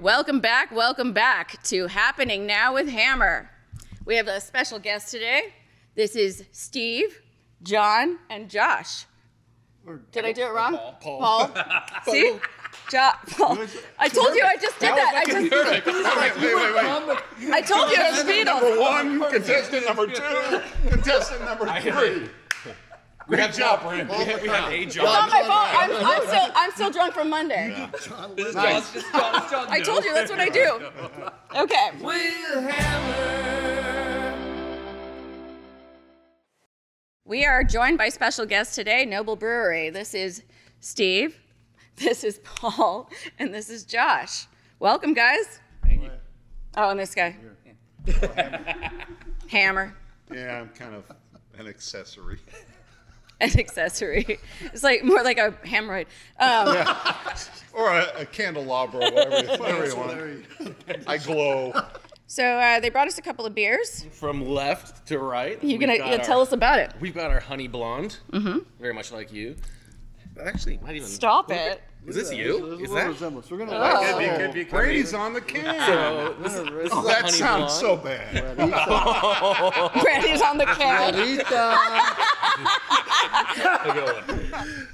Welcome back to Happening Now with Hammer. We have a special guest today. This is Steve, John, and Josh. Did I do it wrong? Paul. See? Paul. I told you I just did that. I told you I was Beatles. Number one, contestant number two, contestant number three. Great job, Brandi. We have a It's job. not my fault. I'm still drunk from Monday. Nice. I told you that's what I do. Okay. We are joined by special guests today, Noble Brewery. This is Steve, this is Paul, and this is Josh. Welcome, guys. Thank you. Oh, and this guy. Hammer. Yeah, I'm kind of an accessory. An accessory. It's like more like a hemorrhoid. Or a candelabra, whatever you want. I glow. So they brought us a couple of beers. From left to right. You're gonna tell us about it. We've got our honey blonde, very much like you. Actually, might even Stop it. Is this you? Is that? We're gonna Could be. Brady's on the can. So this is Oh, the that honey sounds blonde. so bad. Brandy's on the can.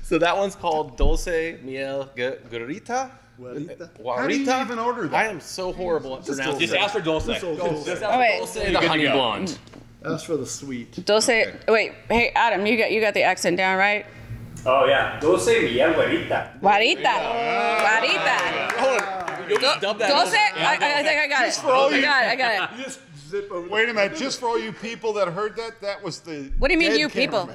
So that one's called Dulce Miel Guarita. How do you even order that? I am so horrible at pronouncing. Just ask for Dulce. Oh, wait. Dulce the honey blonde. Ask for the sweet. Dulce. Wait. Hey, Adam, you got the accent down, right? Oh yeah, Dulce Miel Guarita. Guarita. Hold on. You'll just dub that. Dulce. in. I think I got it. I got it. Just zip over. Wait a minute, just for all you people that heard that, that was the What do you mean, dead you people?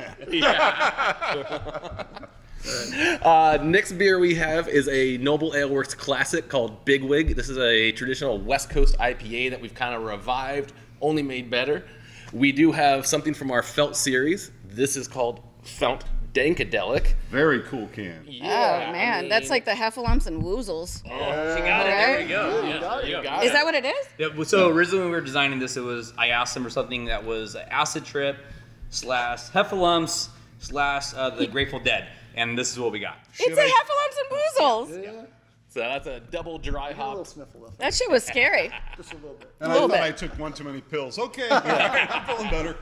cameraman. Next beer we have is a Noble Ale Works classic called Big Wig. This is a traditional West Coast IPA that we've kind of revived, only made better. We do have something from our Felt series. This is called Felt Dankadelic. Very cool can. Oh man, that's like the heffalumps and woozles. She got it. There we go. You got Is it. that what it is? Yeah, so originally when we were designing this, I asked them for something that was acid trip / heffalumps / the Grateful Dead, and this is what we got. It's a heffalumps and woozles. Yeah, So that's a double dry a little hop. sniffle left. That shit was scary. Just a little bit. And I Little thought bit. I took one too many pills. Okay, I'm feeling better.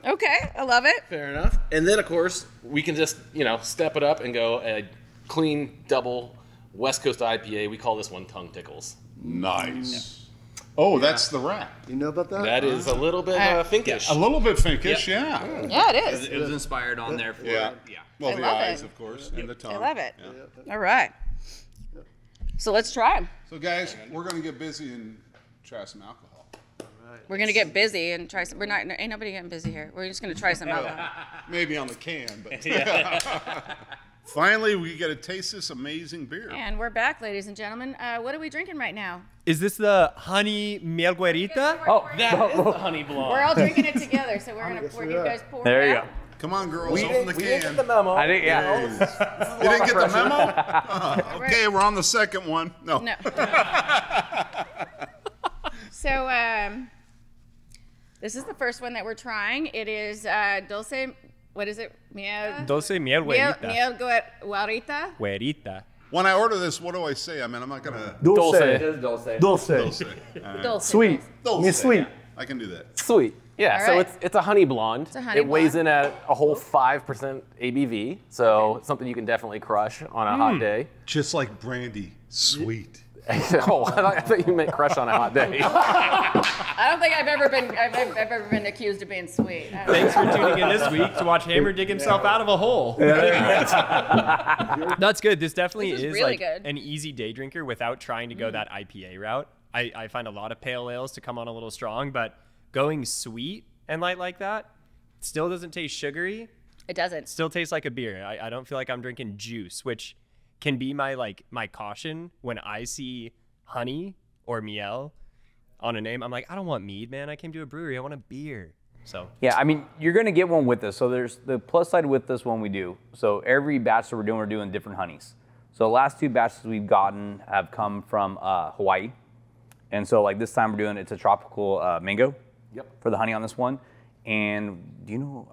Okay, I love it. Fair enough. And then, of course, we can just, step it up and go a clean double West Coast IPA. We call this one Tongue Tickles. Nice. Oh, that's the wrap. You know about that? That is a little bit finkish. A little bit finkish, yeah. Yeah, it is. It was inspired on there for Yeah. yeah. Well, I the love eyes, it. of course, and the tongue. I love it. Yeah. All right. So let's try. So, guys, we're going to get busy and try some alcohol. We're gonna get busy and try some. Ain't nobody getting busy here. We're just gonna try some alcohol. Maybe on the can, but finally we get to taste this amazing beer. And we're back, ladies and gentlemen. What are we drinking right now? Is this the honey miel guarita? Oh, that is the honey blonde. We're all drinking it together, so we're gonna pour. You guys pour. There it you out? go. Come on, girls, open the can. memo. I think yeah. You didn't get the memo? Okay, we're on the second one. No. No. So this is the first one that we're trying. It is Dulce. What is it? Miel. Dulce miel Miel guarita. guarita. Guarita. When I order this, what do I say? I mean, I'm not going to... Dulce. Dulce. Sweet. Dulce. Me sweet. I can do that. Sweet. Yeah, All so right. it's a honey blonde. It's a honey it weighs blonde. in at a whole 5% ABV, so it's something you can definitely crush on a hot day. Just like Brandi. Sweet. Oh, I thought you meant crush on a hot day. I don't think I've ever been accused of being sweet. Thanks for tuning in this week to watch Hammer dig himself out of a hole. That's good. This definitely This is is really like good. an easy day drinker without trying to go that IPA route. I find a lot of pale ales to come on a little strong, but going sweet and light like that still doesn't taste sugary. It doesn't. Still tastes like a beer. I don't feel like I'm drinking juice, which can be my caution when I see honey or miel on a name. I'm like, I don't want mead, man. I came to a brewery. I want a beer. So Yeah, I mean, you're going to get one with this. So there's the plus side with this one we do. So every batch that we're doing different honeys. So the last two batches we've gotten have come from Hawaii. And so like this time we're doing, it's a tropical mango for the honey on this one. And do you know,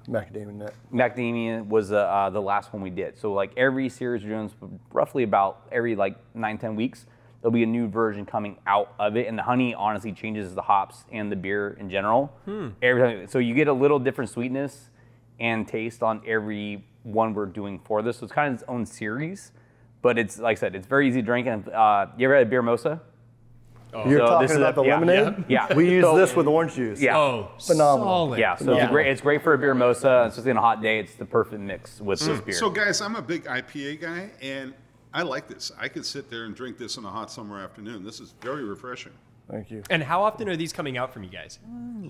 Macadamia nut. macadamia was the last one we did. So like every series we're doing is roughly about every like 9-10 weeks. there'll be a new version coming out of it, and the honey honestly changes the hops and the beer in general. Every time, so you get a little different sweetness and taste on every one we're doing for this. So it's kind of its own series, but it's like I said, it's very easy to drink. And you ever had a beer mosa? You're So this talking is about the lemonade? Yeah. We use this with orange juice. Yeah. Oh, Phenomenal. solid. Yeah, so it's great for a beer mosa, especially on a hot day. It's the perfect mix with this beer. So guys, I'm a big IPA guy, and I like this. I could sit there and drink this on a hot summer afternoon. This is very refreshing. Thank you. And how often are these coming out from you guys?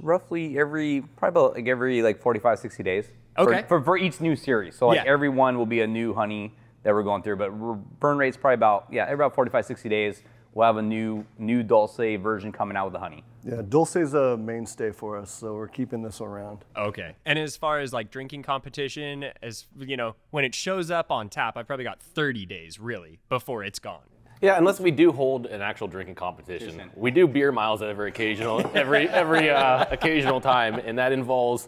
Roughly every 45, 60 days. Okay. For each new series. So like Yeah. every one will be a new honey that we're going through. But burn rate's probably every about 45, 60 days, we'll have a new Dulce version coming out with the honey. Yeah, Dulce's a mainstay for us, so we're keeping this around. Okay. And as far as like drinking competition, as you know, when it shows up on tap, I've probably got 30 days really before it's gone. Yeah, unless we do hold an actual drinking competition. We do beer miles every occasional time, and that involves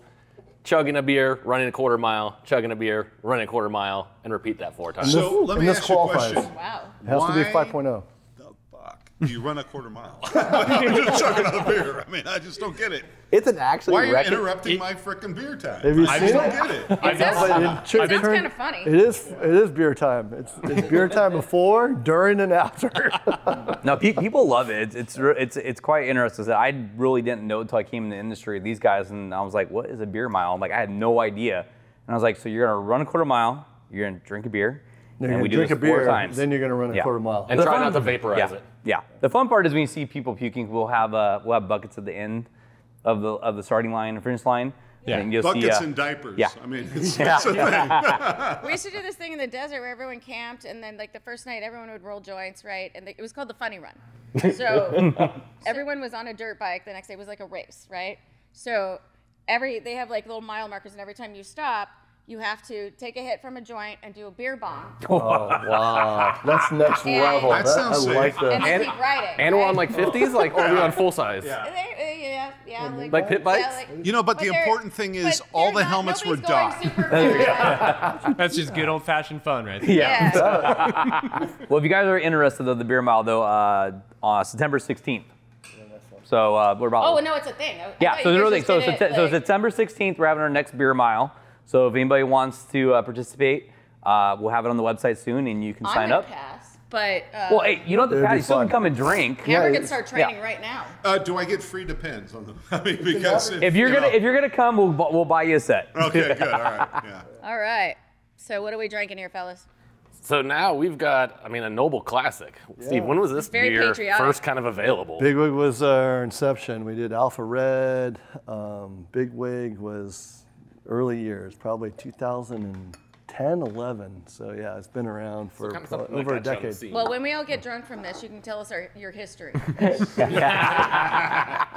chugging a beer, running a quarter mile, chugging a beer, running a quarter mile, and repeat that 4 times. So let me this ask you a qualifies. question. Wow. It has to be Why- 5.0. The fuck? You run a quarter mile. I'm just chugging on a beer. I mean, I just don't get it. It's an actually Why are you record. interrupting my frickin' beer time? Have you I seen just it? don't get it. It's kind of funny. It is beer time. It's beer time before, during, and after. No, people love it. It's quite interesting. I really didn't know until I came in the industry, these guys, and I was like, what is a beer mile? I'm like, I had no idea. And I was like, so you're gonna run a quarter mile, you're gonna drink a beer, You're and gonna we do drink this a beer, 4 times. then you're gonna run a Yeah. quarter mile. And try not to vaporize it. Yeah. The fun part is when you see people puking, we'll have buckets at the end of the starting line and finish line. Yeah. And you'll Buckets see, and diapers. yeah. I mean, it's a thing. We used to do this thing in the desert where everyone camped, and then like the first night, everyone would roll joints, right? And it was called the funny run. So everyone was on a dirt bike. The next day was like a race, right? So they have like little mile markers, and every time you stop, you have to take a hit from a joint and do a beer bong, Oh, wow. That's next And- level. That sounds I sick. like and that. then keep riding. And we're right? on like 50s, like, or are we on full size? Yeah, Like pit bikes? You know, but the important thing is all the helmets were docked. That's just good old fashioned fun, right there. Yeah. Well, if you guys are interested of the beer mile, though, on September 16th. So we're about. Oh no, it's a thing. I Yeah, thought so you the real guys thing. just So, did it, so like- September 16th, we're having our next beer mile. So if anybody wants to participate, we'll have it on the website soon, and you can I'm sign gonna up. pass, but Well, hey, you don't have to It'd pass. be You still can fun. come and drink. Hammer can start training right now. Do I get free Depends on them? I mean, because If you're gonna come, we'll buy you a set. Okay, good. All right. Yeah. All right. So what are we drinking here, fellas? So now we've got, a Noble Classic. Steve, when was this very beer patriotic. first kind of available? Big Wig was our inception. We did Alpha Red. Big Wig was early years, probably 2010, 11. So yeah, it's been around for Kind of something over a that got you on the decade. scene. Well, when we all get drunk from this, you can tell us your history.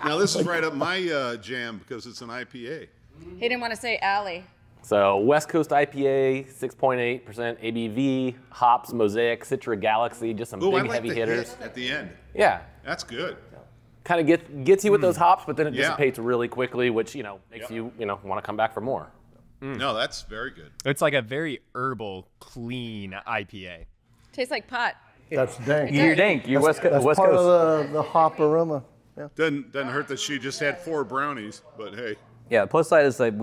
Now this is right up my jam because it's an IPA. He didn't want to say Allie. So West Coast IPA, 6.8% ABV, hops, Mosaic, Citra Galaxy, just some Oh, I big like heavy the hitters. hit at the end. Yeah, That's good. kind of gets you with those hops, but then it Yeah. dissipates really quickly, which makes you want to come back for more. No, that's very good. It's like a very herbal, clean IPA. Tastes like pot. That's dank. You're dank. You're West That's Coast. part of the hop aroma. Yeah. Doesn't hurt that she just had 4 brownies, but hey. Yeah. The plus side is like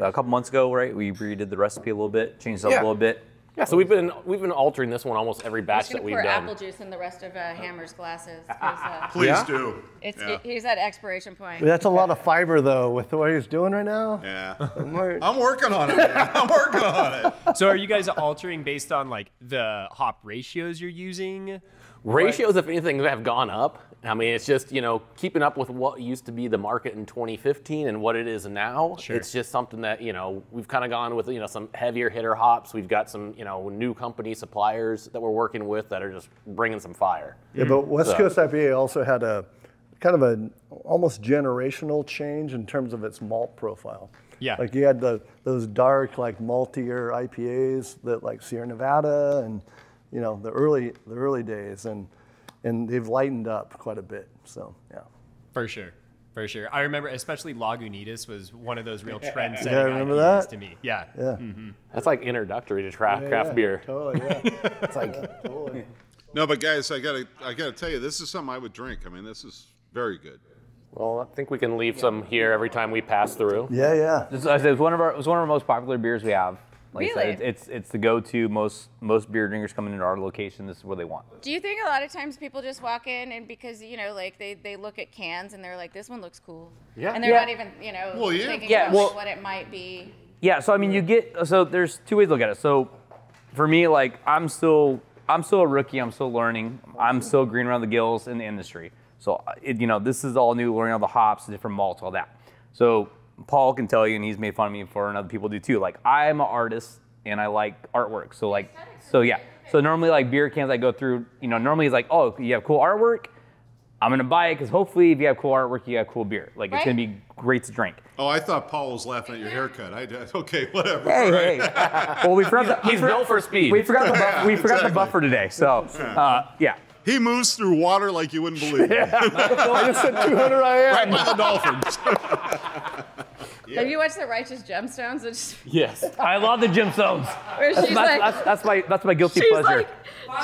a couple months ago, right? We redid the recipe a little bit, changed it up a little bit. Yeah, so we've been altering this one almost every I'm batch just that gonna we've pour done. apple juice in the rest of Hammer's glasses. 'Cause, Please do. he's at expiration point. That's a lot of fiber though with what he's doing right now. Yeah. I'm worried. I'm working on it, man. I'm working on it. So are you guys altering based on like the hop ratios you're using? Ratios, if anything, have gone up. I mean, it's just, keeping up with what used to be the market in 2015 and what it is now. Sure. It's just something that, we've kind of gone with, some heavier hitter hops. We've got some, new company suppliers that we're working with that are just bringing some fire. Yeah, but West So- Coast IPA also had a kind of an almost generational change in terms of its malt profile. Yeah. Like you had those dark, like maltier IPAs that like Sierra Nevada and the early days, and they've lightened up quite a bit. So yeah. For sure. I remember especially Lagunitas was one of those real trend-setting Yeah, remember IPAs that? to me. Yeah. Yeah. That's like introductory to craft Yeah, beer. Totally. Yeah. It's like totally. No, but guys, I gotta tell you, this is something I would drink. I mean, this is very good. Well, I think we can leave some here every time we pass through. Yeah. It's one of our most popular beers we have. Like Really? I said, it's the go-to. Most beer drinkers coming into our location, this is what they want. Do you think a lot of times people just walk in and because, like they look at cans and they're like, this one looks cool. Yeah. And they're Yeah. not even, Well, yeah. thinking Yeah, about well- like, what it might be. Yeah, so I mean, there's two ways to look at it. So for me, like I'm still a rookie. I'm still learning. I'm still green around the gills in the industry. So this is all new, learning all the hops, the different malts, all that. So Paul can tell you, and he's made fun of me for, and other people do too. Like I'm an artist and I like artwork. So yeah. So normally like beer cans I go through, normally it's like, oh, you have cool artwork. I'm gonna buy it because hopefully if you have cool artwork, you have cool beer. Like it's gonna be great to drink. Oh, I thought Paul was laughing at your haircut. Okay, whatever. Hey. Well, we forgot He's built for speed. We forgot the buffer today. So yeah. He moves through water like you wouldn't believe. I just said 200 I am. Right by the Dolphins. Have you watched The Righteous Gemstones? Yes. I love the gemstones. Where she's That's my guilty pleasure.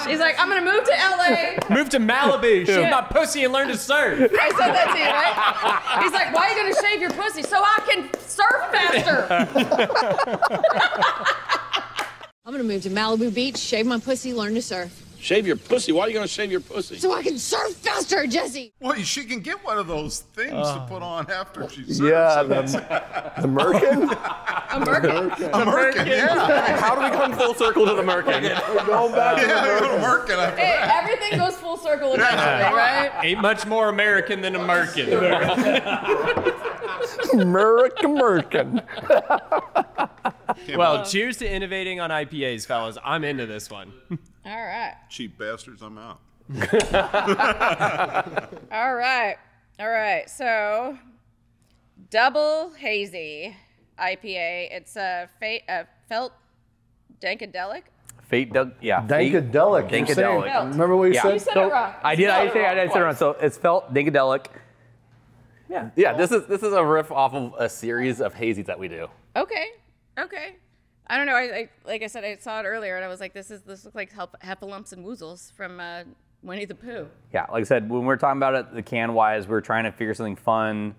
She's like, I'm gonna move to LA. Move to Malibu, shave my pussy, and learn to surf. I said that to you, right? He's like, why are you gonna shave your pussy? So I can surf faster. I'm gonna move to Malibu Beach, shave my pussy, learn to surf. Shave your pussy? Why are you going to shave your pussy? So I can surf faster, Jesse. Well, she can get one of those things to put on after she serves. Yeah, the merkin? A merkin. A merkin, yeah. How do we come full circle to the merkin? We're going back to the Yeah, merkin. go to merkin after Hey, that. everything goes full circle eventually, right? Ain't much more American than American. Merkin. Well, cheers to innovating on IPAs, fellas. I'm into this one. All right. Cheap bastards, I'm out. All right. So, double hazy IPA. It's a felt dankadelic. Dankadelic. Dankadelic. you're saying. Dankadelic. Remember what you Yeah. said? You said it wrong. I did say it wrong. So it's felt dankadelic. Yeah, this is a riff off of a series of hazies that we do. Okay. I don't know. I like I said, I saw it earlier, and I was like, this looks like Heffalumps and Woozles from Winnie the Pooh. Yeah, like I said, when we're talking about it, the can wise, we're trying to figure something fun.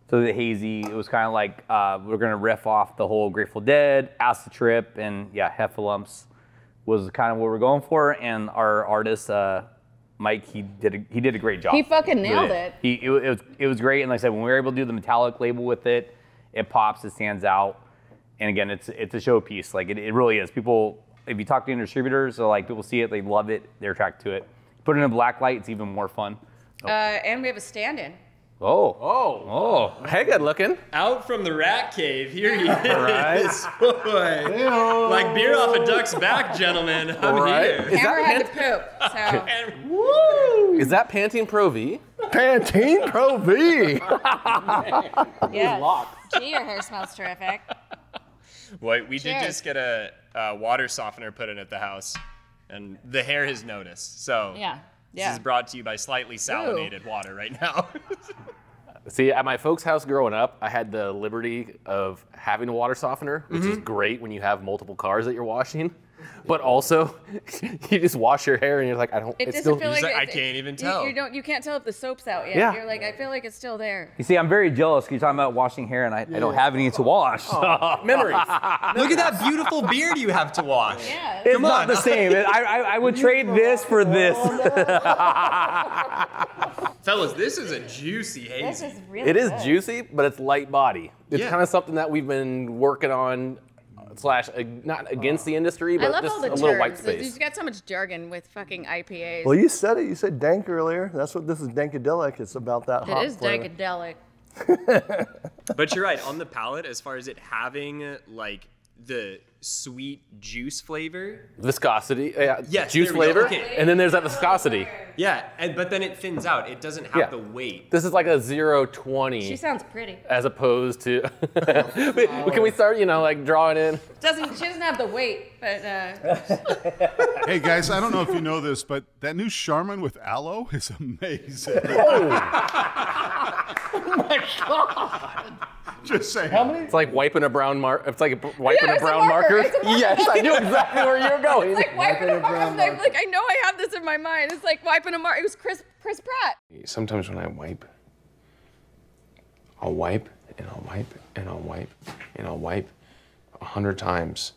So the hazy, it was kind of like we're gonna riff off the whole Grateful Dead, Acid Trip, and yeah, Heffalumps was kind of what we're going for. And our artist Mike, he did a great job. He fucking nailed it. It was great. And like I said, when we were able to do the metallic label with it, it pops, it stands out. And again, it's a showpiece. Like it really is. People, if you talk to distributors, or like people see it, they love it, they're attracted to it. Put it in a black light, it's even more fun. And we have a stand-in. Oh. Hey, good looking. Out from the rat cave, here he is. Right. Boy. Like beer off a duck's back, gentlemen. I'm here. Hammer had to poop. So Woo! Is that Pantene Pro V? Pantene Pro V. yeah. Gee, your hair smells terrific. Wait, we did Cheers. just get a water softener put in at the house, and the hair has noticed. So this is brought to you by slightly salinated water right now. See, at my folks' house growing up, I had the liberty of having a water softener, which is great when you have multiple cars that you're washing. But also, you just wash your hair and you're like, It doesn't feel like I can't even tell. You can't tell if the soap's out yet. Yeah. You're like, I feel like it's still there. You see, I'm very jealous because you're talking about washing hair, and I don't have any to wash. memories. Look at that beautiful beard you have to wash. Yeah. It's not the same. I would trade this for this. Fellas, this is a juicy hazy. This is really It is good. juicy, but it's light body. It's kind of something that we've been working on, not against the industry, I but love just all the a little white terms. space. You've got so much jargon with fucking IPAs. Well, you said it. You said dank earlier. That's what this is, dankadelic. It's about that hop It is flavor. dankadelic. But you're right, on the palate, as far as it having like the sweet juice flavor. Viscosity, Yes, juice there we go. flavor, Okay. and then there's that viscosity. Yeah, but then it thins out. It doesn't have Yeah. the weight. This is like a 0-20. She sounds pretty. As opposed to, can we start, like drawing in? She doesn't have the weight, but Hey guys, I don't know if you know this, but that new Charmin with aloe is amazing. Oh my God. Just saying. It's like wiping a brown mark. It's like wiping Yeah, a it's a brown marker. marker. It's a marker. Yes, I knew exactly where you're going. it's like wiping a brown. Like I know I have this what's in my mind. It's like wiping a mark. It was Chris Pratt. Sometimes when I wipe, I'll wipe and I'll wipe and I'll wipe and I'll wipe 100 times.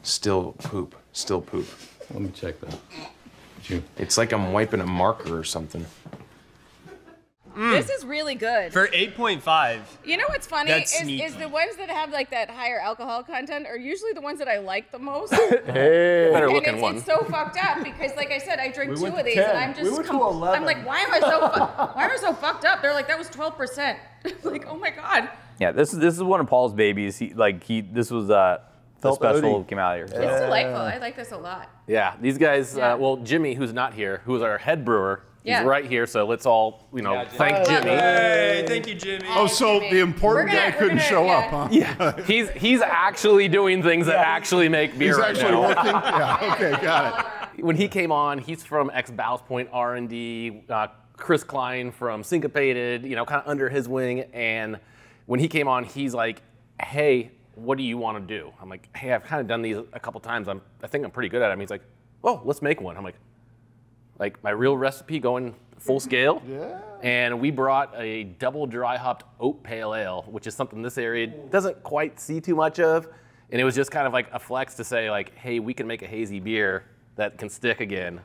Still poop. Still poop. Let me check that. It's like I'm wiping a marker or something. This is really good. For 8.5. You know what's funny That's is sneaky. the ones that have like that higher alcohol content are usually the ones that I like the most. Hey. Better And looking one. it's so fucked up because, like I said, I drink We 2 went of to these 10. and I'm We just went to 11. I'm like, why am I so fucked up? They're like, that was 12%. Like, oh my god. Yeah, this is one of Paul's babies. This was the Felt special Odie. came out here. It's So. delightful. I like this a lot. Yeah, these guys, Yeah. well, Jimmy, who's not here, who is our head brewer, Yeah. he's right here, so let's all, thank Jimmy. Jimmy. Hey, thank you, Jimmy. Oh, so the important guy couldn't show up, huh? Yeah, he's actually doing things that actually make beer He's right actually now. working? Yeah, okay, got it. When he came on, he's from ex-Ballast Point R&D, Chris Klein from Syncopated, kind of under his wing, and when he came on, he's like, hey, what do you want to do? I'm like, hey, I've kind of done these a couple times. I think I'm pretty good at them. He's like, oh, let's make one. I'm like my real recipe going full scale. Yeah. And we brought a double dry hopped oat pale ale, which is something this area doesn't quite see too much of. And it was just kind of like a flex to say like, hey, we can make a hazy beer that can stick again.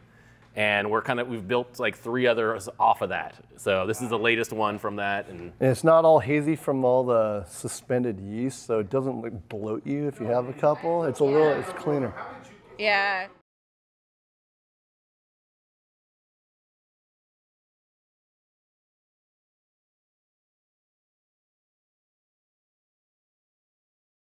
And we've built like 3 others off of that. So this is the latest one from that. And it's not all hazy from all the suspended yeast, so it doesn't bloat you if you have a couple. It's cleaner. Yeah.